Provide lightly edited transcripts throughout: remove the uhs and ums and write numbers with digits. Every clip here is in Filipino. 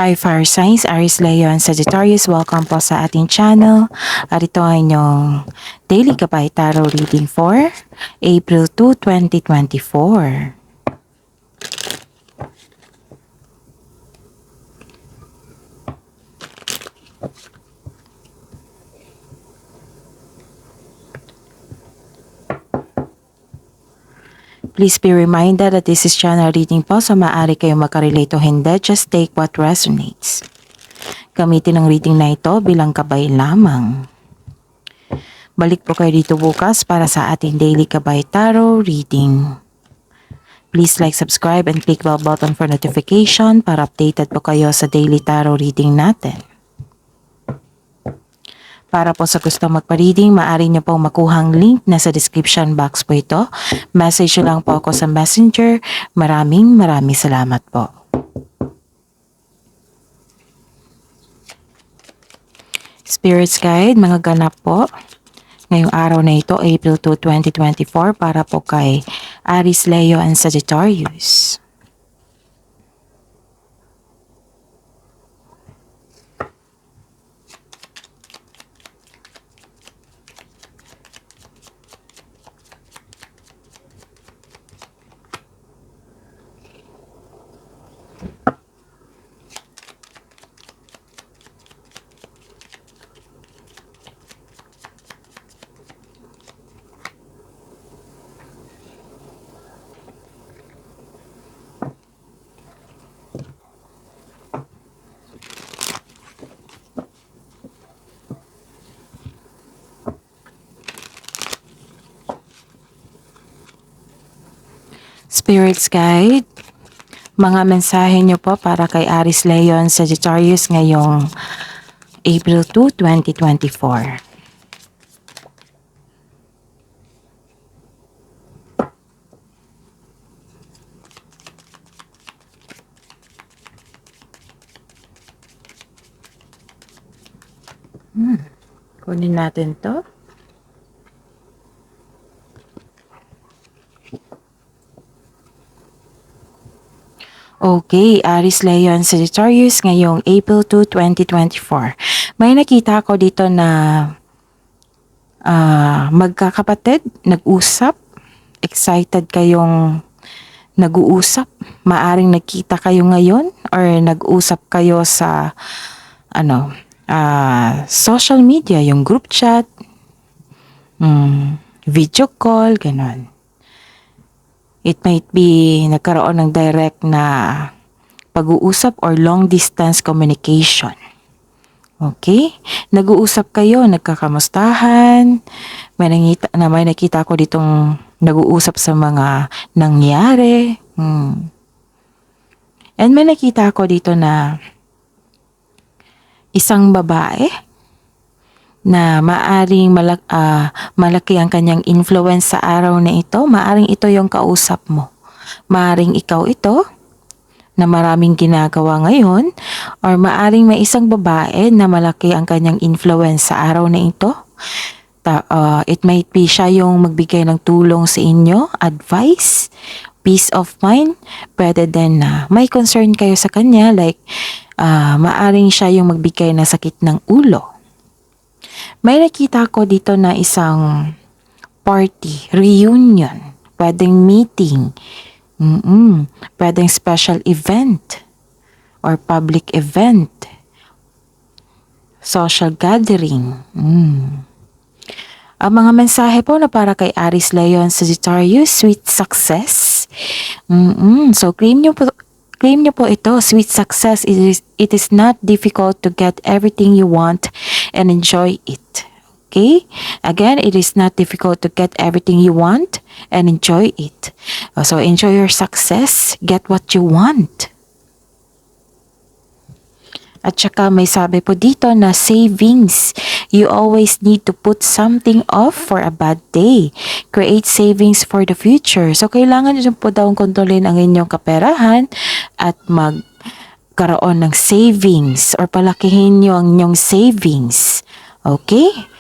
Hi Fire Signs, Aries, Leo, and Sagittarius. Welcome po sa ating channel. At ito ay inyong Daily Gabay Tarot Reading for April 2, 2024. Please be reminded that this is channel reading po, so maaari kayong makarelate o hindi. Just take what resonates. Gamitin ang reading na ito bilang gabay lamang. Balik po kayo dito bukas para sa ating Daily Gabay Tarot Reading. Please like, subscribe, and click bell button for notification para updated po kayo sa Daily Tarot Reading natin. Para po sa gusto magpa-reading, maaari niyo pong makuhang link na sa description box po ito. Message nyo lang po ako sa Messenger. Maraming salamat po. Spirits Guide, mga ganap po. Ngayong araw na ito, April 2, 2024, para po kay Aries, Leo, and Sagittarius. Spirits Guide, mga mensahe nyo po para kay Aries, Leo, and Sagittarius ngayong April 2, 2024. Kunin natin to. Okay, Aries, Leo, and Sagittarius ngayong April 2, 2024. May nakita ko dito na magkakapatid, nag-usap, excited kayong nag-uusap. Maaring nagkita kayo ngayon or nag-usap kayo sa social media, yung group chat, video call, ganon. It might be nagkaroon ng direct na pag-uusap or long distance communication. Okay? Nag-uusap kayo, nagkakamustahan. May nakita ko ditong nag-uusap sa mga nangyari. And may nakita ko dito na isang babae na maaring malaki ang kanyang influence sa araw na ito. Maaring ito yung kausap mo. Maaring ikaw ito na maraming ginagawa ngayon, or maaring may isang babae na malaki ang kanyang influence sa araw na ito. It might be siya yung magbigay ng tulong sa inyo, advice, peace of mind. Pwede din na may concern kayo sa kanya, like maaring siya yung magbigay ng sakit ng ulo. May nakita ko dito na isang party, reunion, pwedeng meeting, pwedeng special event or public event, social gathering. Ang mga mensahe po na para kay Aries, Leo, and Sagittarius, sweet success. So claim nyo po ito, sweet success. It is not difficult to get everything you want and enjoy it. Okay? Again, it is not difficult to get everything you want and enjoy it. So enjoy your success, get what you want. At saka may sabi po dito na savings. You always need to put something off for a bad day. Create savings for the future. So kailangan nyo po daw kontrolin ang inyong kaperahan at magkaroon ng savings or palakihin nyo ang inyong savings. Okay?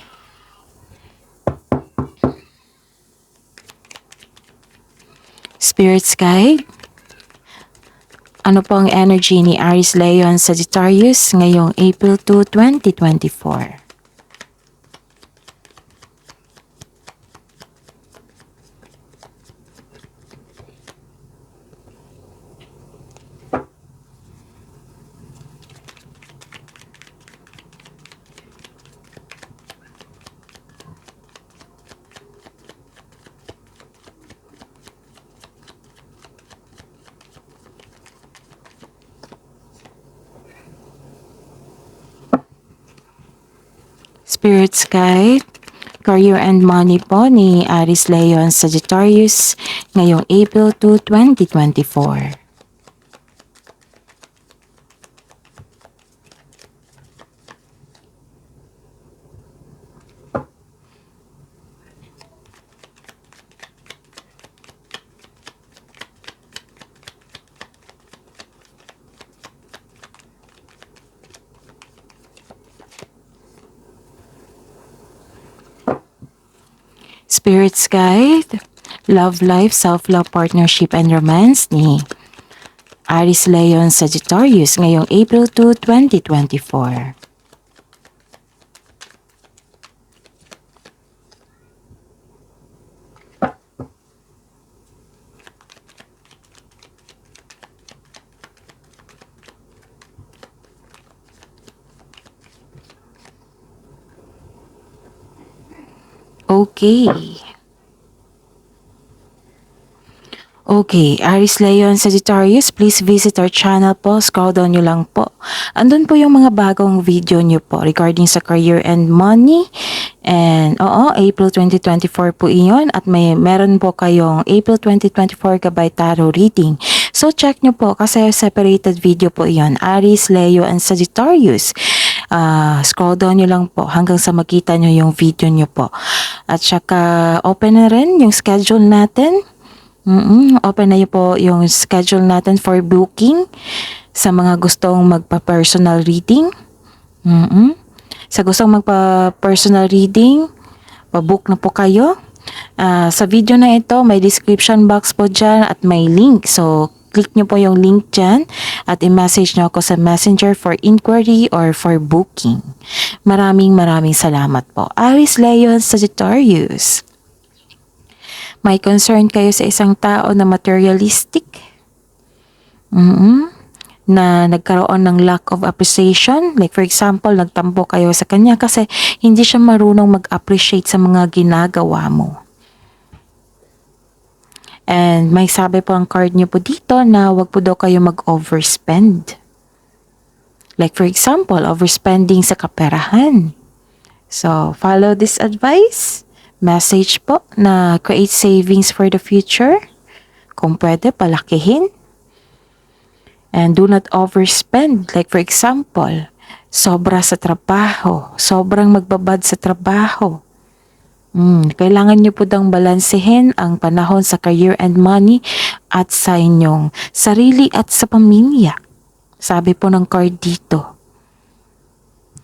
Spirits Guide, Ano po ang energy ni Aries, Leon, Sagittarius ngayong April 2, 2024? Spirit's Guide, Career and Money po ni Aries, Leon, Sagittarius ngayong April 2, 2024. Spirit's Guide, Love Life, Self-Love, Partnership, and Romance ni Aries, Leon, Sagittarius ngayong April 2, 2024. Okay. Okay, Aries, Leon, Sagittarius, please visit our channel po. Scroll down nyo lang po. Andun po yung mga bagong video nyo po regarding sa career and money. And April 2024 po iyon. At meron po kayong April 2024 gabay tarot reading. So check nyo po kasi separated video po iyon. Aries, Leo, and Sagittarius. Scroll down nyo lang po hanggang sa makita nyo yung video nyo po. At saka open na rin yung schedule natin. Open na yun po yung schedule natin for booking sa mga gustong magpa-personal reading. Sa gustong magpa-personal reading, pa-book na po kayo. Sa video na ito, may description box po dyan at may link. So, click nyo po yung link dyan at i-message nyo ako sa messenger for inquiry or for booking. Maraming salamat po. Aries, Leon, Sagittarius. May concern kayo sa isang tao na materialistic? Na nagkaroon ng lack of appreciation? Like for example, nagtampo kayo sa kanya kasi hindi siya marunong mag-appreciate sa mga ginagawa mo. And may sabi po ang card niyo po dito na wag po daw kayo mag-overspend. Like for example, overspending sa kaperahan. So, follow this advice. Message po na create savings for the future. Kung pwede, palakihin. And do not overspend. Like for example, sobra sa trabaho. Sobrang magbabad sa trabaho. Kailangan nyo po dang balansehin ang panahon sa career and money at sa inyong sarili at sa pamilya. Sabi po ng card dito.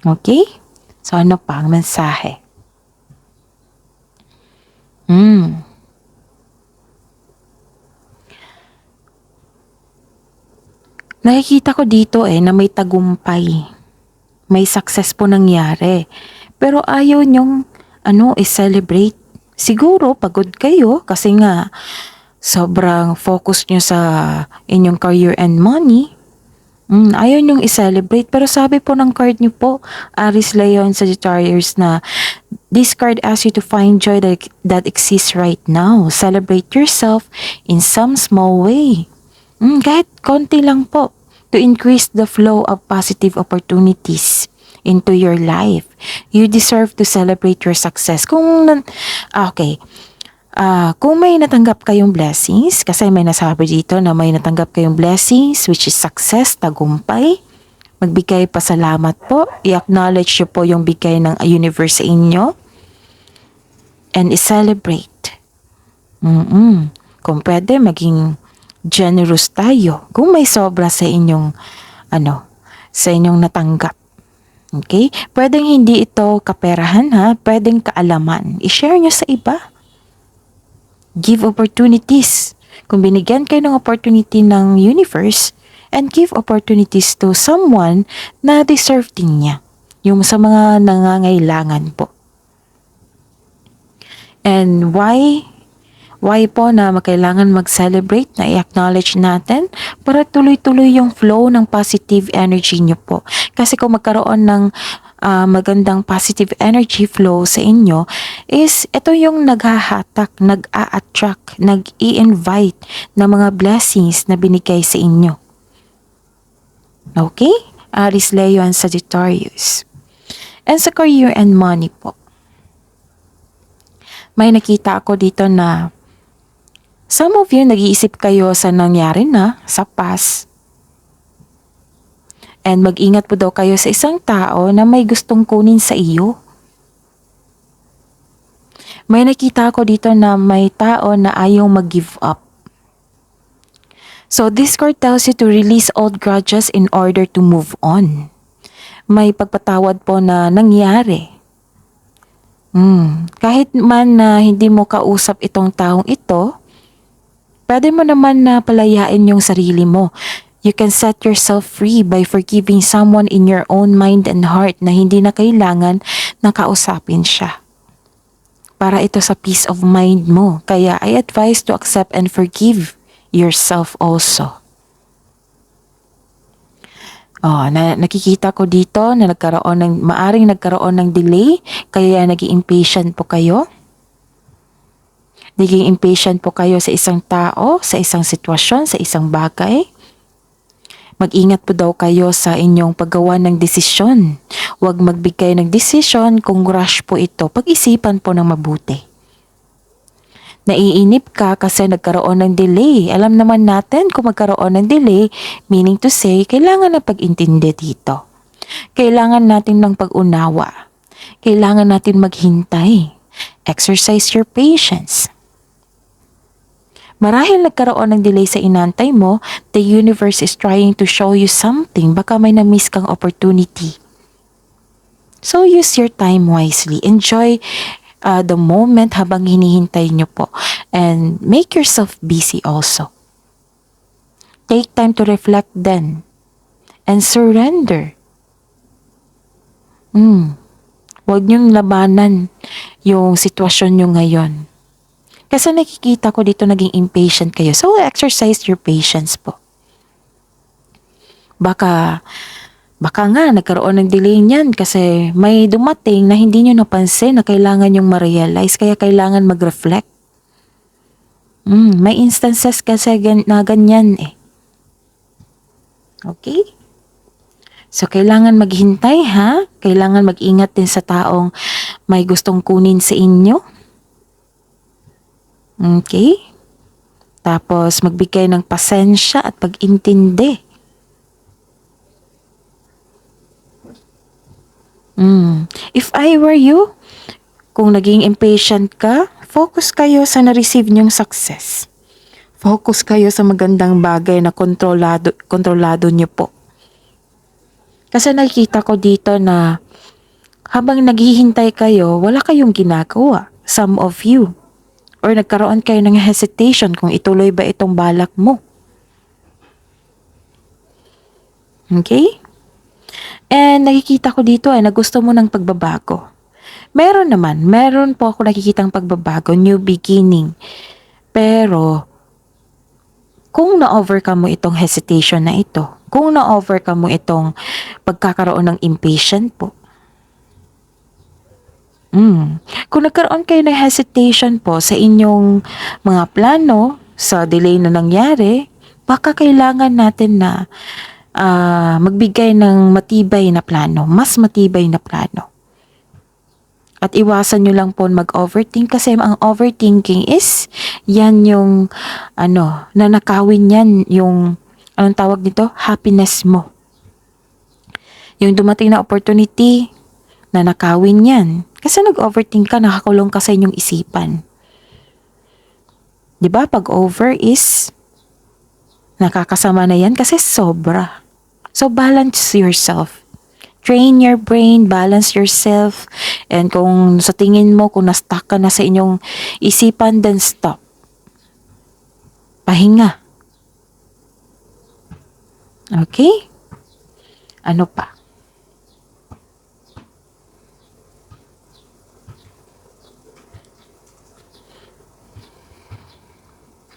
Okay? So ano pa ang mensahe? Nakikita ko dito na may tagumpay. May success po nangyari. Pero ayaw nyong i-celebrate. Siguro pagod kayo kasi nga sobrang focus nyo sa inyong career and money. Ayaw nyong i-celebrate. Pero sabi po ng card nyo po, Aries, Leon, Sagittarius, na this card asks you to find joy that exists right now. Celebrate yourself in some small way. Kahit konti lang po to increase the flow of positive opportunities into your life. You deserve to celebrate your success. Kung may natanggap kayong blessings, kasi may nasabi dito na may natanggap kayong blessings, which is success, tagumpay, magbigay pasalamat po, i-acknowledge nyo po yung bigay ng universe sa inyo, and i-celebrate. Kung pwede, maging generous tayo kung may sobra sa inyong sa inyong natanggap. Okay? Pwedeng hindi ito kaperahan pwedeng kaalaman. I-share nyo sa iba. Give opportunities. Kung binigyan kayo ng opportunity ng universe and give opportunities to someone na deserve din niya. Yung sa mga nangangailangan po. And why po na kailangan mag-celebrate na i-acknowledge natin para tuloy-tuloy yung flow ng positive energy nyo po. Kasi kung magkaroon ng magandang positive energy flow sa inyo is ito yung naghahatak, nag-a-attract, nag-i-invite na mga blessings na binigay sa inyo. Okay? Aries, Leo, and Sagittarius. And sa career and money po. May nakita ako dito na some of you nag-iisip kayo sa nangyari na sa past. And mag-ingat po daw kayo sa isang tao na may gustong kunin sa iyo. May nakita ako dito na may tao na ayaw mag-give up. So this card tells you to release old grudges in order to move on. May pagpatawad po na nangyari. Kahit man na hindi mo kausap itong taong ito, pwede mo naman na palayain yung sarili mo. You can set yourself free by forgiving someone in your own mind and heart na hindi na kailangan na kausapin siya. Para ito sa peace of mind mo. Kaya I advise to accept and forgive yourself also. Nakikita ko dito na maaring nagkaroon ng delay, kaya naging impatient po kayo. Naging impatient po kayo sa isang tao, sa isang sitwasyon, sa isang bagay. Mag-ingat po daw kayo sa inyong paggawa ng desisyon. Huwag magbigay ng desisyon kung rush po ito. Pag-isipan po ng mabuti. Naiinip ka kasi nagkaroon ng delay. Alam naman natin kung magkaroon ng delay, meaning to say, kailangan ng pag-intindi dito. Kailangan natin ng pag-unawa. Kailangan natin maghintay. Exercise your patience. Marahil nagkaroon ng delay sa inantay mo, the universe is trying to show you something. Baka may na-miss kang opportunity. So use your time wisely. Enjoy the moment habang hinihintay nyo po. And make yourself busy also. Take time to reflect then. And surrender. Huwag nyong labanan yung sitwasyon nyo ngayon. Kasi nakikita ko dito naging impatient kayo. So exercise your patience po. Baka nga nagkaroon ng delay niyan kasi may dumating na hindi nyo napansin na kailangan yung ma-realize, kaya kailangan mag-reflect. May instances kasi na ganyan eh. Okay? So kailangan maghintay ha? Kailangan mag-ingat din sa taong may gustong kunin sa inyo. Okay? Tapos magbigay ng pasensya at pag-intindi. If I were you, kung naging impatient ka, focus kayo sa na-receive nyong success. Focus kayo sa magandang bagay na kontrolado nyo po. Kasi nakikita ko dito na habang naghihintay kayo, wala kayong ginagawa, some of you. Or nagkaroon kayo ng hesitation kung ituloy ba itong balak mo. Okay? And nakikita ko dito na gusto mo ng pagbabago. Meron po ako nakikitang pagbabago, new beginning. Pero, kung na-overcome mo itong hesitation na ito, kung na-overcome mo itong pagkakaroon ng impatient po, kung nagkaroon kayo ng hesitation po sa inyong mga plano, sa delay na nangyari, baka kailangan natin na magbigay ng matibay na plano, mas matibay na plano. At iwasan nyo lang po mag-overthink kasi ang overthinking is, yan yung, nanakawin yan yung, anong tawag nito? Happiness mo. Yung dumating na opportunity, nanakawin yan. Kasi nag-overthink ka, nakakulong ka sa inyong isipan. Diba? Pag over is, nakakasama na yan kasi sobra. So, balance yourself. Train your brain, balance yourself. And kung sa tingin mo, kung na-stuck ka na sa inyong isipan, then stop. Pahinga. Okay? Ano pa?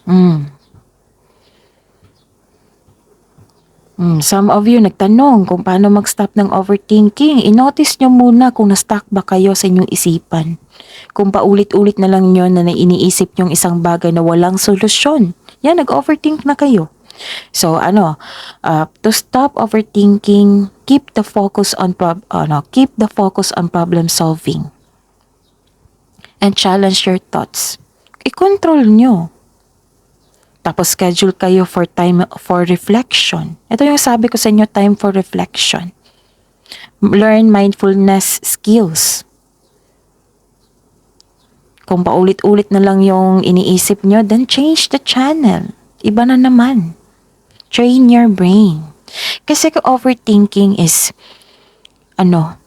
Mm. Some of you nagtanong kung paano mag-stop ng overthinking. I-notice nyo muna kung na-stuck ba kayo sa inyong isipan. Kung paulit-ulit na lang nyo na iniisip yung isang bagay na walang solusyon. Yan, nag-overthink na kayo. So to stop overthinking, keep the focus on problem solving and challenge your thoughts. I-control nyo. Tapos schedule kayo for time for reflection. Ito yung sabi ko sa inyo, time for reflection. Learn mindfulness skills. Kung paulit-ulit na lang yung iniisip nyo, then change the channel. Iba na naman. Train your brain. Kasi overthinking is,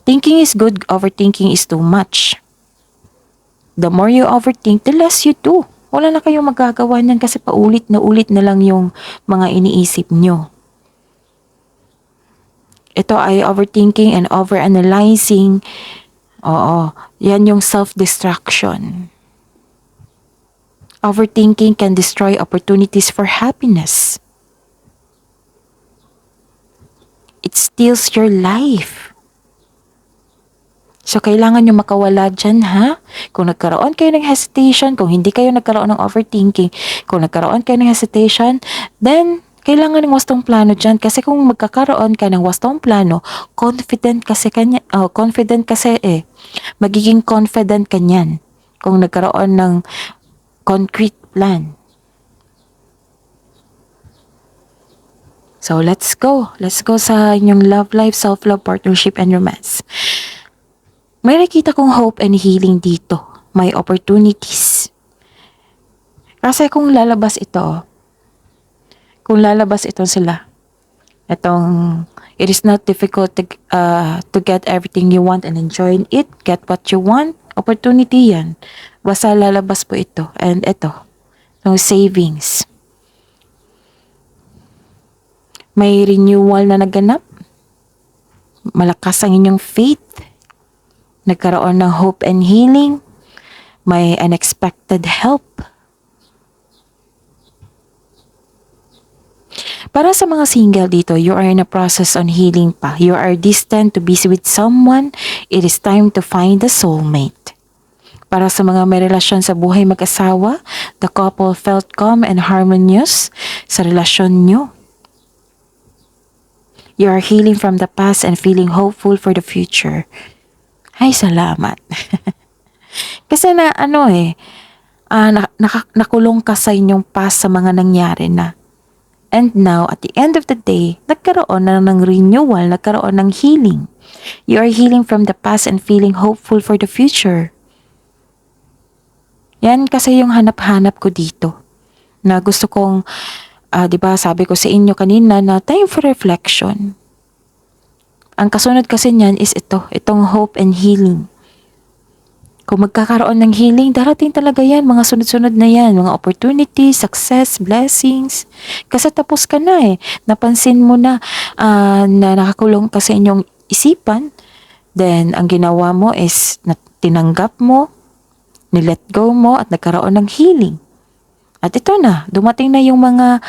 thinking is good, overthinking is too much. The more you overthink, the less you do. Wala na kayong magagawa niyan kasi paulit na lang yung mga iniisip nyo. Ito ay overthinking and overanalyzing. Oo, yan yung self-destruction. Overthinking can destroy opportunities for happiness. It steals your life. So, kailangan nyo makawala dyan, ha? Kung nagkaroon kayo ng hesitation, kung hindi kayo nagkaroon ng overthinking, kung nagkaroon kayo ng hesitation, then, kailangan ng wastong plano dyan. Kasi kung magkakaroon ka ng wastong plano, confident kasi magiging confident ka niyan kung nagkaroon ng concrete plan. So, let's go. Let's go sa inyong love life, self-love, partnership, and romance. May nakita kong hope and healing dito. May opportunities. Kasi kung lalabas ito sila, it is not difficult to get everything you want and enjoy it, get what you want, opportunity yan. Basta lalabas po ito. And ito, yung savings. May renewal na naganap. Malakas ang inyong faith. Nagkaroon ng hope and healing. May unexpected help. Para sa mga single dito, you are in a process on healing pa. You are destined to be with someone. It is time to find a soulmate. Para sa mga may relasyon sa buhay mag-asawa, the couple felt calm and harmonious sa relasyon nyo. You are healing from the past and feeling hopeful for the future. Ay, salamat. Kasi nakulong ka sa inyong past sa mga nangyari na. And now, at the end of the day, nagkaroon na ng renewal, nagkaroon ng healing. You are healing from the past and feeling hopeful for the future. Yan kasi yung hanap-hanap ko dito. Na gusto kong, sabi ko sa inyo kanina na time for reflection. Ang kasunod kasi niyan is itong hope and healing. Kung magkakaroon ng healing, darating talaga yan, mga sunod-sunod na yan, mga opportunities, success, blessings. Kasi tapos ka na napansin mo na nakakulong ka sa inyong isipan, then ang ginawa mo is tinanggap mo, nilet go mo at nagkaroon ng healing. At ito na, dumating na yung mga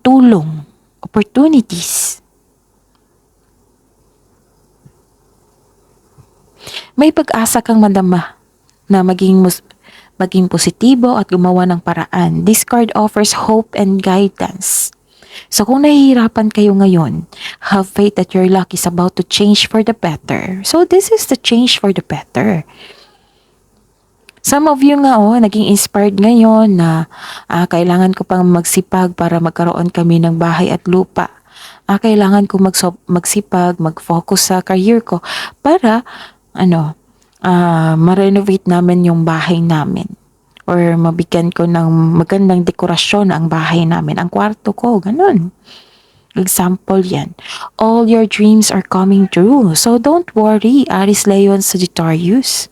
tulong, opportunities. May pag-asa kang madama na maging positibo at gumawa ng paraan. This card offers hope and guidance. So kung nahihirapan kayo ngayon, have faith that your luck is about to change for the better. So this is the change for the better. Some of you nga naging inspired ngayon na kailangan ko pang magsipag para magkaroon kami ng bahay at lupa. Kailangan ko magsipag, mag-focus sa career ko para ma-renovate namin yung bahay namin or mabigyan ko ng magandang dekorasyon ang bahay namin, ang kwarto ko, ganun. Example yan. All your dreams are coming true. So don't worry, Aries, Leon, Sagittarius.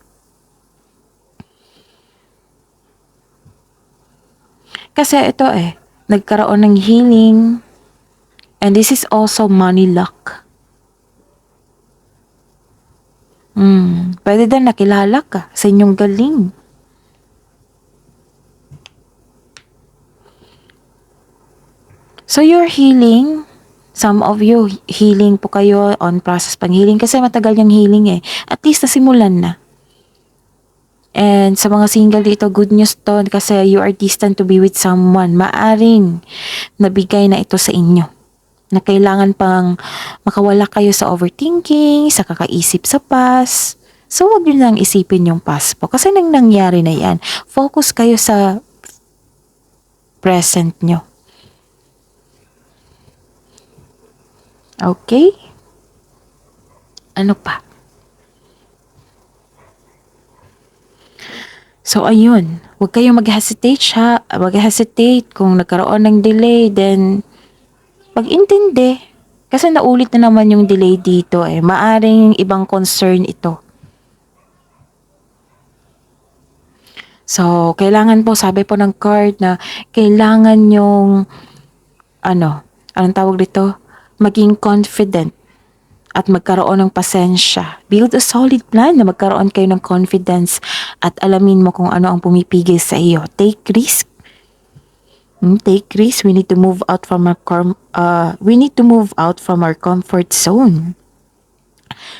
Kasi ito nagkaroon ng healing, And this is also money luck. Pwede din nakilala ka sa inyong galing. So you're healing. Some of you, healing po kayo, on process pang healing kasi matagal yung healing eh. At least nasimulan na. And sa mga single dito, good news to kasi you are destined to be with someone. Maaring nabigay na ito sa inyo. Na kailangan pang makawala kayo sa overthinking, sa kakaisip sa past. So, wag nyo nang isipin yung past po. Kasi nang nangyari na yan, focus kayo sa present nyo. Okay? Ano pa? So, ayun. Huwag kayong mag-hesitate ha. Mag-hesitate kung nagkaroon ng delay, then pag-intindi. Kasi naulit na naman yung delay dito eh. Maaring ibang concern ito. So, kailangan po, sabi po ng card na kailangan yung, anong tawag dito? Maging confident at magkaroon ng pasensya. Build a solid plan na magkaroon kayo ng confidence at alamin mo kung ano ang pumipigil sa iyo. Take risk. Take risk. We need to move out from our comfort zone.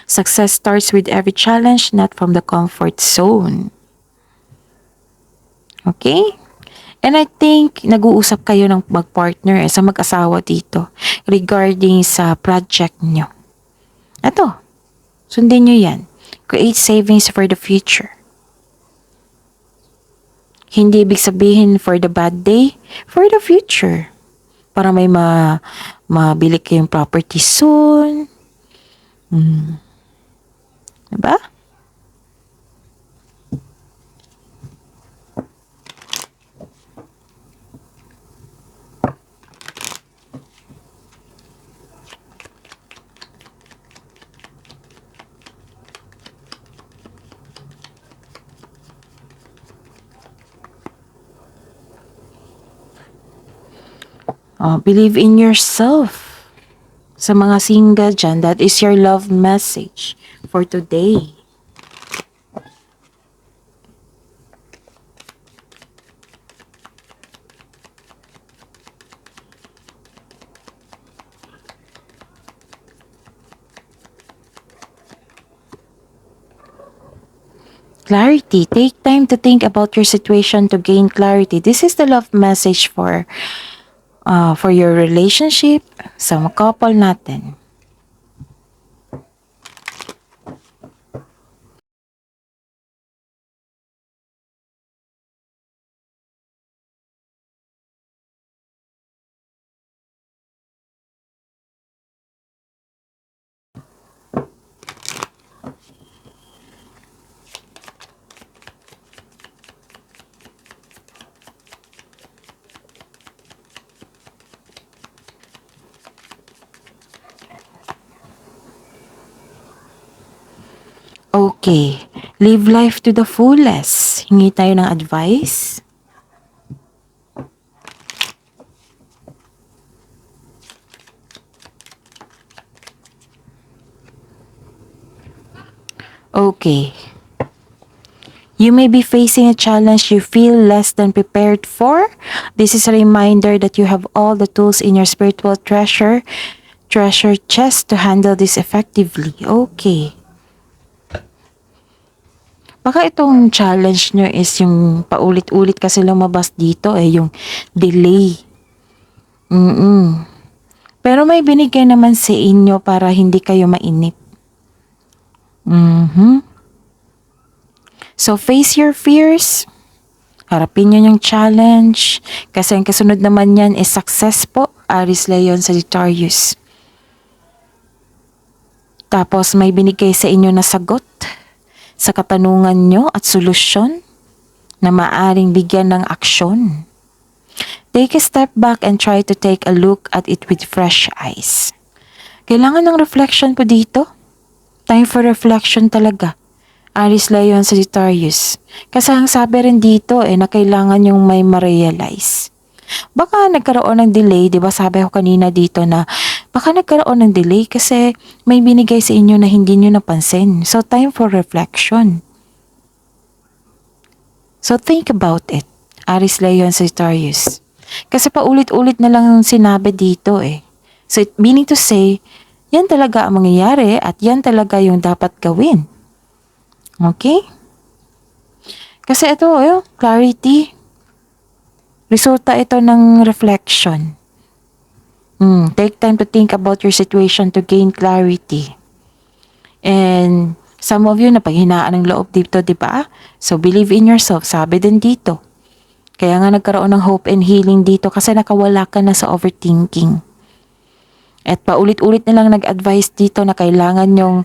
Success starts with every challenge, not from the comfort zone. Okay? And I think nag-uusap kayo ng mag-partner sa mag-asawa dito regarding sa project nyo. Ito, sundin nyo yan. Create savings for the future. Hindi ibig sabihin for the bad day, for the future. Para may mabili kayong property soon. Diba? Believe in yourself. Sa mga single dyan, that is your love message for today. Clarity. Take time to think about your situation to gain clarity. This is the love message for your relationship sa mga couple natin. Okay. Live life to the fullest. Hingi tayo ng advice. Okay. You may be facing a challenge you feel less than prepared for. This is a reminder that you have all the tools in your spiritual treasure chest to handle this effectively. Okay. Baka itong challenge nyo is yung paulit-ulit kasi lumabas dito yung delay. Pero may binigay naman sa inyo para hindi kayo mainip. So face your fears. Harapin nyo yung challenge. Kasi ang kasunod naman yan is success po. Aries, Leon, Sagittarius. Tapos may binigay sa inyo na sagot sa katanungan nyo at solusyon na maaring bigyan ng aksyon. Take a step back and try to take a look at it with fresh eyes. Kailangan ng reflection po dito. Time for reflection talaga. Aries, Leon, Sagittarius. Kasi ang sabi rin dito na kailangan yung may ma-realize. Baka nagkaroon ng delay, 'di ba? Sabi ko kanina dito na baka nagkaroon ng delay kasi may binigay sa inyo na hindi niyo napansin. So time for reflection. So think about it, Aries, Leo, and Sagittarius. Kasi paulit-ulit na lang ang sinabi dito eh. So meaning to say, yan talaga ang mangyayari at yan talaga yung dapat gawin. Okay? Kasi ito, clarity. Resulta ito ng reflection. Take time to think about your situation to gain clarity. And some of you napaghinaan ng loob dito, di ba? So believe in yourself, sabi din dito. Kaya nga nagkaroon ng hope and healing dito kasi nakawala ka na sa overthinking. At paulit-ulit na lang nag-advise dito na kailangan nyong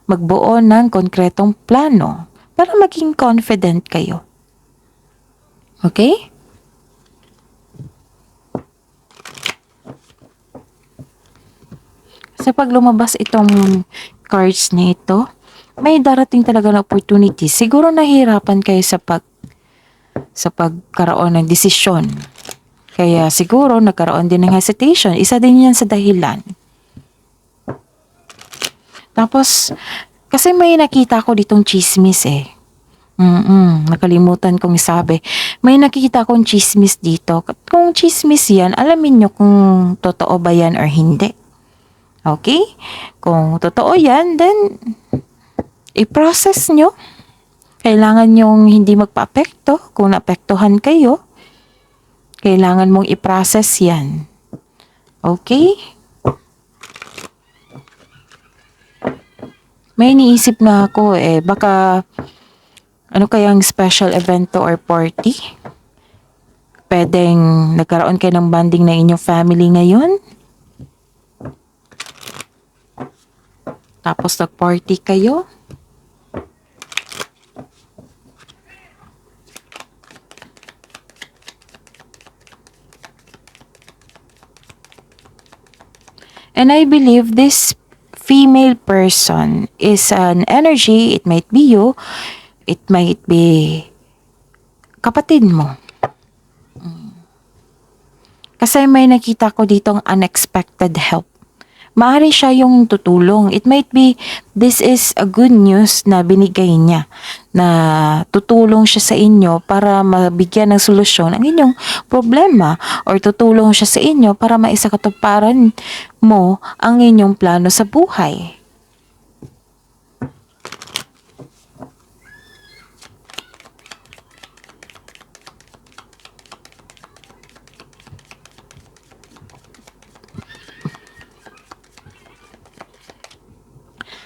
magbuo ng konkretong plano para maging confident kayo. Okay? Kasi pag lumabas itong cards na ito, may darating talaga na opportunity. Siguro nahihirapan kayo sa pagkaroon ng desisyon. Kaya siguro nagkaroon din ng hesitation. Isa din yan sa dahilan. Tapos, kasi may nakita ko ditong chismis eh. Nakalimutan kong isabi. May nakikita akong chismis dito. Kung chismis yan, alamin nyo kung totoo ba yan or hindi. Okay? Kung totoo yan, then i-process nyo. Kailangan nyong hindi magpa-apekto. Kung naapektuhan kayo, kailangan mong i-process yan. Okay? May iniisip na ako baka ano kayang special event to or party? Pwedeng nagkaroon kayo ng bonding na inyong family ngayon? Tapos nag-party kayo? And I believe this female person is an energy. It might be you. It might be kapatid mo. Kasi may nakita ko ditong unexpected help. Maaari siya yung tutulong. It might be, this is a good news na binigay niya. Na tutulong siya sa inyo para mabigyan ng solusyon ang inyong problema. Or tutulong siya sa inyo para maisakatuparan mo ang inyong plano sa buhay.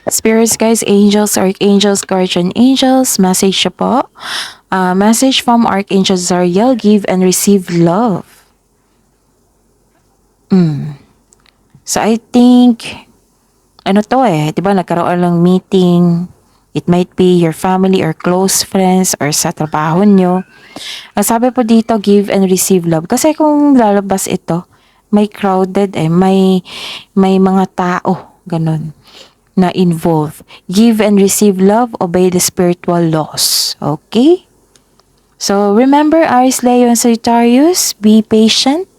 Spirits, guys, angels, archangels, guardian angels, message siya po. Message from Archangel Zariel, give and receive love. So I think, diba nagkaroon ng meeting. It might be your family or close friends or sa trabaho nyo. Sabi po dito, give and receive love. Kasi kung lalabas ito, may crowded may mga tao, ganun, na involved. Give and receive love, obey the spiritual laws. Okay? So, remember, Aries, Leo, and Sagittarius, be patient.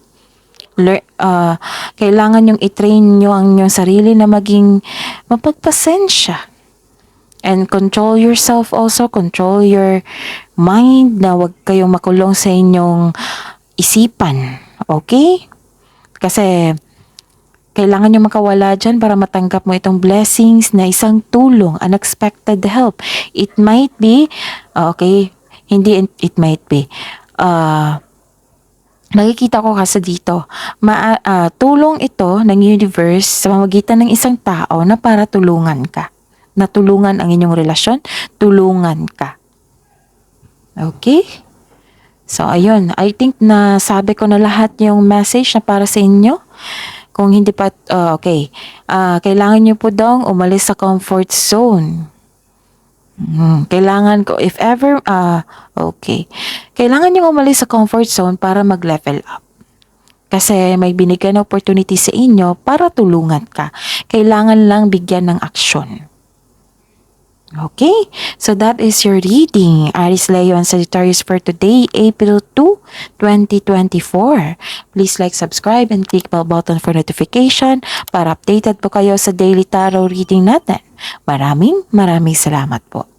Kailangan yung i-train nyo ang inyong sarili na maging mapagpasensya. And control yourself also, control your mind na wag kayong makulong sa inyong isipan. Okay? Kasi kailangan nyo makawala dyan para matanggap mo itong blessings na isang tulong, unexpected help. It might be, it might be. Nakikita ko kasi dito, tulong ito ng universe sa pamamagitan ng isang tao na para tulungan ka. Natulungan ang inyong relasyon, tulungan ka. Okay? So, ayun. I think na sabi ko na lahat yung message na para sa inyo. Kung hindi pa, kailangan nyo po daw umalis sa comfort zone. Kailangan ko, if ever, Kailangan nyo umalis sa comfort zone para mag-level up. Kasi may binigyan na opportunity sa inyo para tulungan ka. Kailangan lang bigyan ng aksyon. Okay, so that is your reading, Aries, Leo, and Sagittarius for today, April 2, 2024. Please like, subscribe, and click bell button for notification para updated po kayo sa daily tarot reading natin. Maraming salamat po.